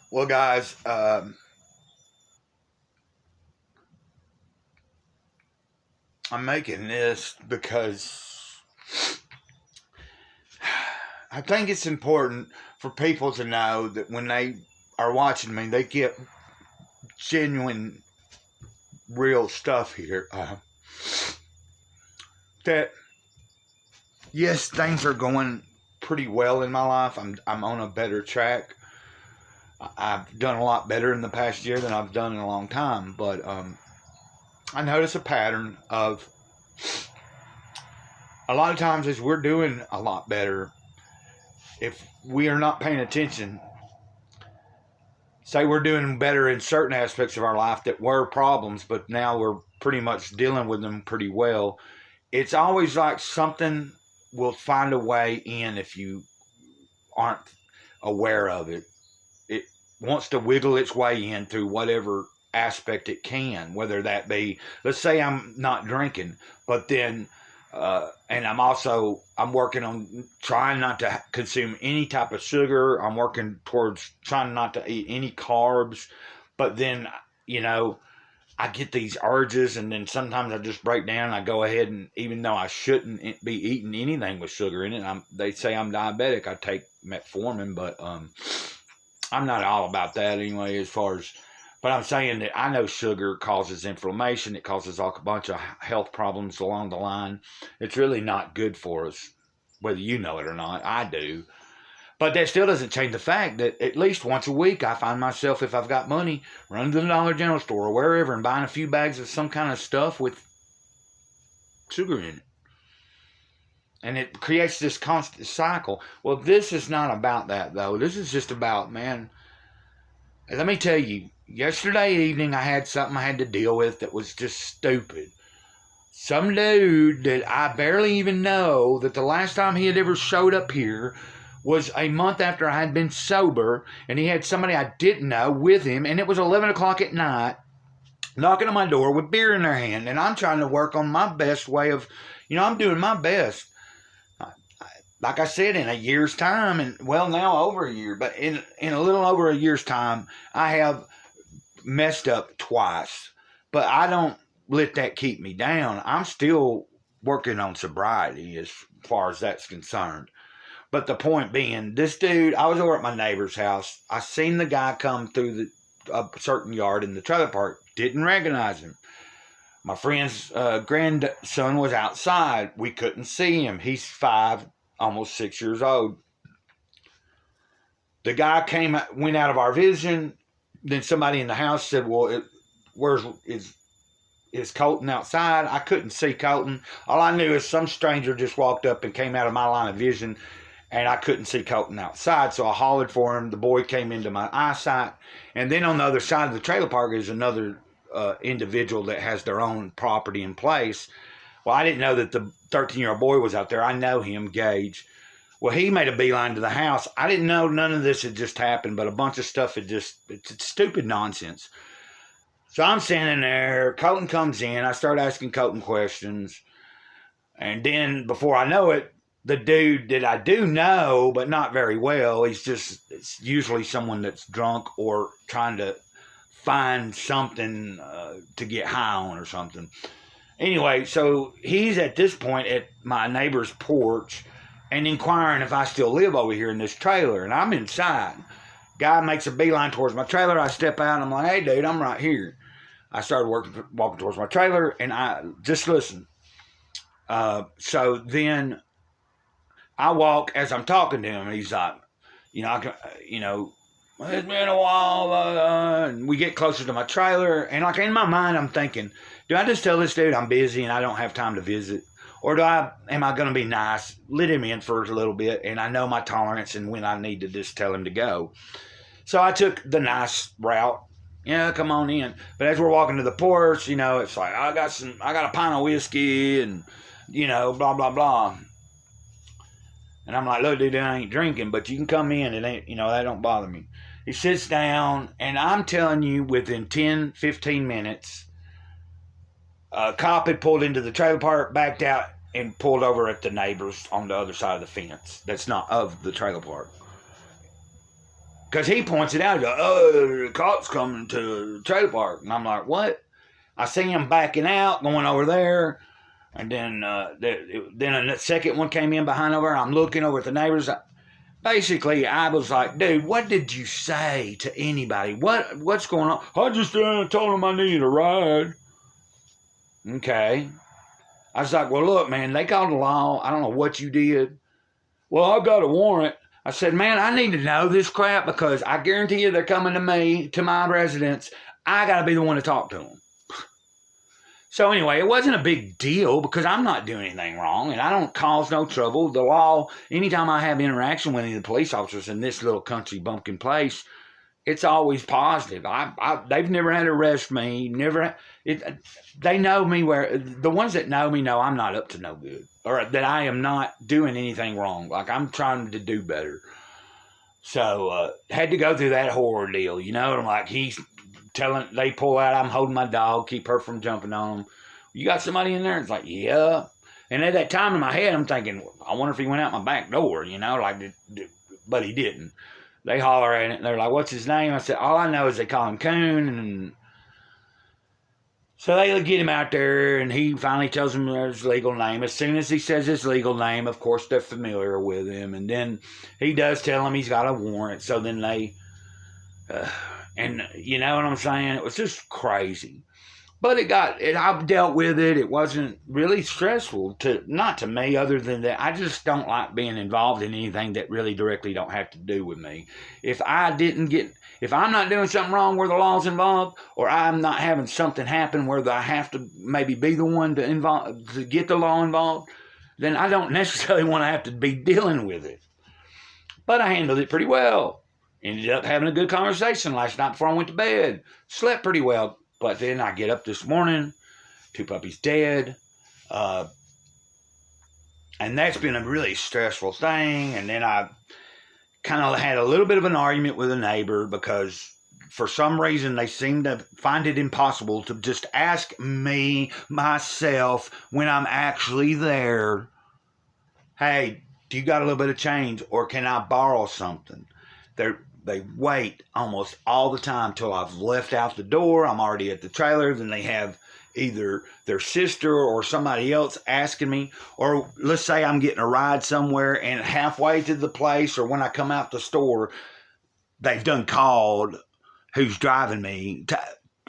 Well, guys, I'm making this because I think it's important for people to know that when they are watching me, they get genuine, real stuff here. That yes, things are going pretty well in my life. I'm on a better track. I've done a lot better in the past year than I've done in a long time. But I notice a pattern of a lot of times as we're doing a lot better, if we are not paying attention, say we're doing better in certain aspects of our life that were problems, but now we're pretty much dealing with them pretty well. It's always like something will find a way in if you aren't aware of it. It wants to wiggle its way in through whatever aspect it can, whether that be, let's say I'm not drinking, but then and I'm working on trying not to consume any type of sugar. I'm working towards trying not to eat any carbs, but then you know I get these urges, and then sometimes I just break down. And I go ahead and even though I shouldn't be eating anything with sugar in it, they say I'm diabetic. I take metformin, but I'm not all about that anyway. As far as, but I'm saying that I know sugar causes inflammation. It causes a bunch of health problems along the line. It's really not good for us, whether you know it or not. I do. But that still doesn't change the fact that at least once a week I find myself, if I've got money, running to the Dollar General store or wherever and buying a few bags of some kind of stuff with sugar in it. And it creates this constant cycle. Well, this is not about that, though. This is just about, man, let me tell you, yesterday evening I had something I had to deal with that was just stupid. Some dude that I barely even know, that the last time he had ever showed up here was a month after I had been sober, and he had somebody I didn't know with him, and it was 11 o'clock at night, knocking on my door with beer in their hand, and I'm trying to work on my best way of, I'm doing my best. Like I said, in a year's time, and well, now over a year, but in a little over a year's time, I have messed up twice. But I don't let that keep me down. I'm still working on sobriety as far as that's concerned. But the point being, this dude, I was over at my neighbor's house. I seen the guy come through a certain yard in the trailer park. Didn't recognize him. My friend's grandson was outside. We couldn't see him. He's 5, almost 6 years old. The guy went out of our vision. Then somebody in the house said, "Well, is Colton outside?" I couldn't see Colton. All I knew is some stranger just walked up and came out of my line of vision, and I couldn't see Colton outside. So I hollered for him. The boy came into my eyesight, and then on the other side of the trailer park is another individual that has their own property in place. Well, I didn't know that the 13-year-old boy was out there. I know him, Gage. Well, he made a beeline to the house. I didn't know none of this had just happened, but a bunch of stuff it's stupid nonsense. So I'm standing there. Colton comes in. I start asking Colton questions. And then before I know it, the dude that I do know, but not very well, it's usually someone that's drunk or trying to find something to get high on or something. Anyway, so he's at this point at my neighbor's porch and inquiring if I still live over here in this trailer. And I'm inside. Guy makes a beeline towards my trailer. I step out and I'm like, "Hey, dude, I'm right here." I started walking towards my trailer, and I just listen. So then I walk as I'm talking to him, and he's like, "It's been a while." And we get closer to my trailer, and like in my mind, I'm thinking, do I just tell this dude I'm busy and I don't have time to visit? Or am I going to be nice, let him in for a little bit, and I know my tolerance and when I need to just tell him to go. So I took the nice route. Yeah, come on in. But as we're walking to the porch, it's like, I got a pint of whiskey and, blah, blah, blah. And I'm like, "Look, dude, I ain't drinking, but you can come in. It ain't, that don't bother me." He sits down, and I'm telling you, within 10, 15 minutes, a cop had pulled into the trailer park, backed out, and pulled over at the neighbors on the other side of the fence. That's not of the trailer park. because he points it out. He goes, oh, the cops coming to the trailer park. And I'm like, what? I see him backing out, going over there. And then a second one came in behind over. I'm looking over at the neighbors. Basically, I was like, dude, what did you say to anybody? What's going on? I just told him I needed a ride. Okay. I was like, well, look, man, they called the law. I don't know what you did. Well, I've got a warrant. I said, man, I need to know this crap because I guarantee you they're coming to me, to my residence. I got to be the one to talk to them. So anyway, it wasn't a big deal because I'm not doing anything wrong and I don't cause no trouble. The law, anytime I have interaction with any of the police officers in this little country bumpkin place, it's always positive. They've never had to arrest me. They know me where the ones that know me know I'm not up to no good or that I am not doing anything wrong. Like I'm trying to do better. So had to go through that horror deal, you know. And I'm like, they pull out, I'm holding my dog, keep her from jumping on them. You got somebody in there? It's like, yeah. And at that time in my head, I'm thinking, I wonder if he went out my back door, you know, but he didn't. They holler at it, and they're like, what's his name? I said, all I know is they call him Coon. And so they get him out there, and he finally tells them his legal name. As soon as he says his legal name, of course, they're familiar with him. And then he does tell them he's got a warrant. So then they, and you know what I'm saying? It was just crazy. But I've dealt with it. It wasn't really stressful not to me, other than that I just don't like being involved in anything that really directly don't have to do with me. If I'm not doing something wrong where the law's involved, or I'm not having something happen where I have to maybe be the one to get the law involved, then I don't necessarily want to have to be dealing with it. But I handled it pretty well. Ended up having a good conversation last night before I went to bed. Slept pretty well. But then I get up this morning, 2 puppies dead. And that's been a really stressful thing. And then I kind of had a little bit of an argument with a neighbor because for some reason they seem to find it impossible to just ask me, myself, when I'm actually there, hey, do you got a little bit of change or can I borrow something? They wait almost all the time till I've left out the door. I'm already at the trailer. Then they have either their sister or somebody else asking me. Or let's say I'm getting a ride somewhere and halfway to the place or when I come out the store, they've done called who's driving me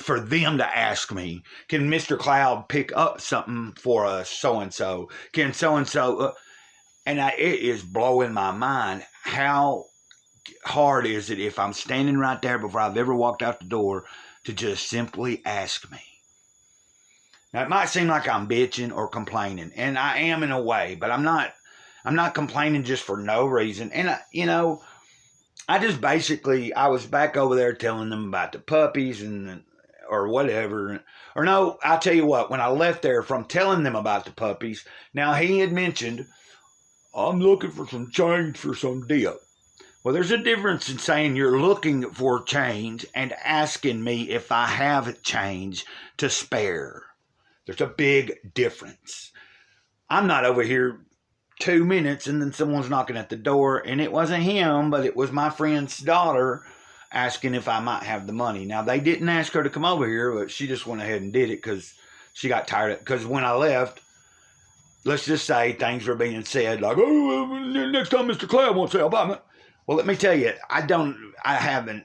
for them to ask me, can Mr. Cloud pick up something for us so-and-so? Can so-and-so? And it is blowing my mind how hard is it if I'm standing right there before I've ever walked out the door to just simply ask me. Now it might seem like I'm bitching or complaining, and I am in a way, but I'm not complaining just for no reason. And I just basically, I was back over there telling them about the puppies or whatever. Or no, I'll tell you what, when I left there from telling them about the puppies, now he had mentioned, I'm looking for some change for some dip. Well, there's a difference in saying you're looking for change and asking me if I have change to spare. There's a big difference. I'm not over here 2 minutes and then someone's knocking at the door, and it wasn't him, but it was my friend's daughter asking if I might have the money. Now, they didn't ask her to come over here, but she just went ahead and did it because she got tired of it. Because when I left, let's just say things were being said like, oh, next time Mr. Cloud won't say about me. Well, let me tell you, I ain't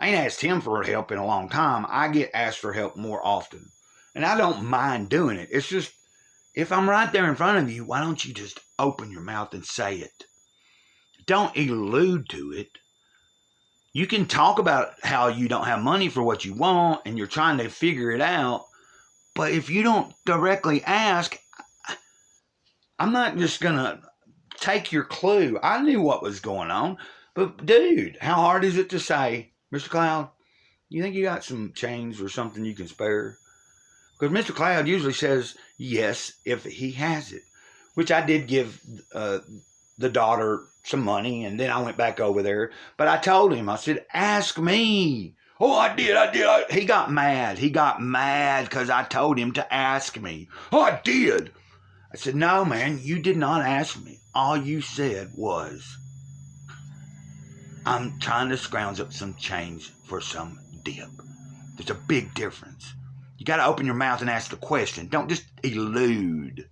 asked him for help in a long time. I get asked for help more often. And I don't mind doing it. It's just, if I'm right there in front of you, why don't you just open your mouth and say it? Don't allude to it. You can talk about how you don't have money for what you want and you're trying to figure it out. But if you don't directly ask, I'm not just going to take your clue. I knew what was going on. But, dude, how hard is it to say, Mr. Cloud, you think you got some change or something you can spare? Because Mr. Cloud usually says yes if he has it. Which I did give the daughter some money, and then I went back over there. But I told him, I said, ask me. Oh, I did. He got mad. He got mad because I told him to ask me. Oh, I did. I said, no, man, you did not ask me. All you said was, I'm trying to scrounge up some change for some dip. There's a big difference. You got to open your mouth and ask the question. Don't just elude.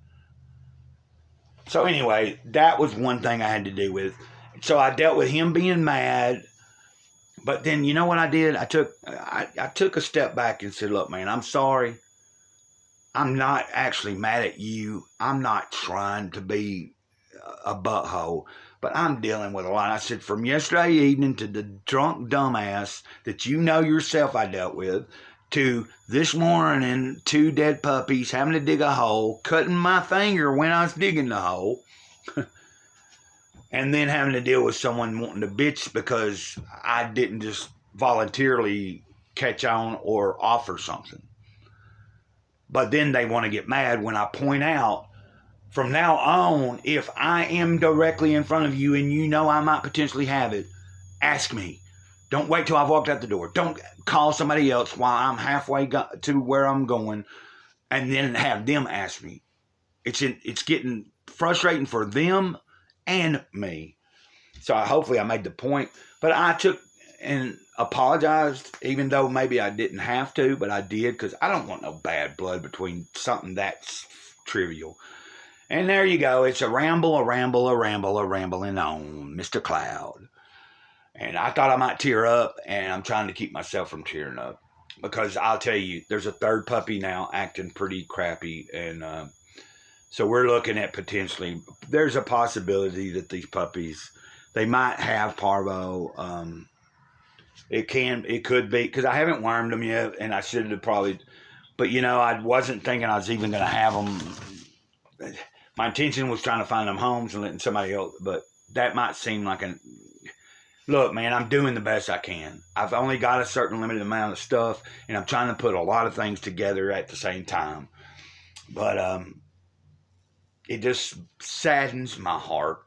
So anyway, that was one thing I had to deal with. So I dealt with him being mad. But then, you know what I did? I took a step back and said, look, man, I'm sorry. I'm not actually mad at you. I'm not trying to be a butthole. But I'm dealing with a lot. I said, from yesterday evening to the drunk dumbass that you know yourself I dealt with, to this morning, 2 dead puppies, having to dig a hole, cutting my finger when I was digging the hole, and then having to deal with someone wanting to bitch because I didn't just voluntarily catch on or offer something. But then they want to get mad when I point out, from now on, if I am directly in front of you and you know I might potentially have it, ask me. Don't wait till I've walked out the door. Don't call somebody else while I'm halfway to where I'm going and then have them ask me. It's getting frustrating for them and me. So hopefully I made the point. But I took and apologized, even though maybe I didn't have to, but I did, because I don't want no bad blood between something that's trivial. And there you go. It's a rambling on, Mr. Cloud. And I thought I might tear up, and I'm trying to keep myself from tearing up. Because I'll tell you, there's a third puppy now acting pretty crappy. And so we're looking at potentially, there's a possibility that these puppies, they might have parvo. It could be, because I haven't wormed them yet, and I should have probably, but you know, I wasn't thinking I was even going to have them. My intention was trying to find them homes and letting somebody else, but that might seem like look, man, I'm doing the best I can. I've only got a certain limited amount of stuff, and I'm trying to put a lot of things together at the same time. But it just saddens my heart,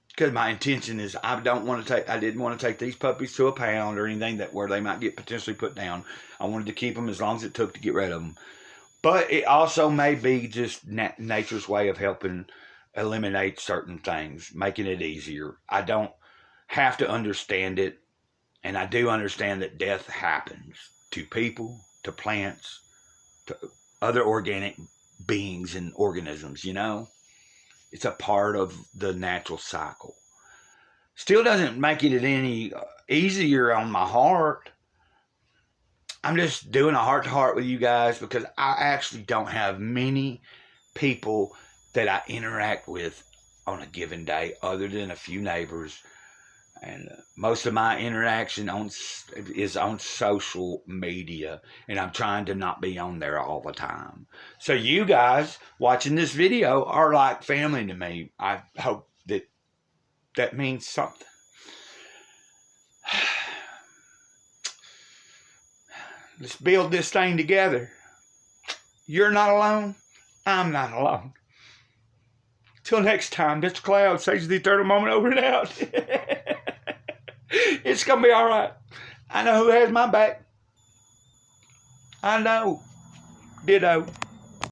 because my intention is I didn't want to take these puppies to a pound or anything where they might get potentially put down. I wanted to keep them as long as it took to get rid of them. But it also may be just nature's way of helping eliminate certain things, making it easier. I don't have to understand it, and I do understand that death happens to people, to plants, to other organic beings and organisms, you know? It's a part of the natural cycle. Still doesn't make it any easier on my heart. I'm just doing a heart-to-heart with you guys because I actually don't have many people that I interact with on a given day other than a few neighbors. And most of my interaction is on social media, and I'm trying to not be on there all the time. So you guys watching this video are like family to me. I hope that means something. Let's build this thing together. You're not alone. I'm not alone. Till next time, Mr. Cloud says the eternal moment over and out. It's going to be all right. I know who has my back. I know. Ditto.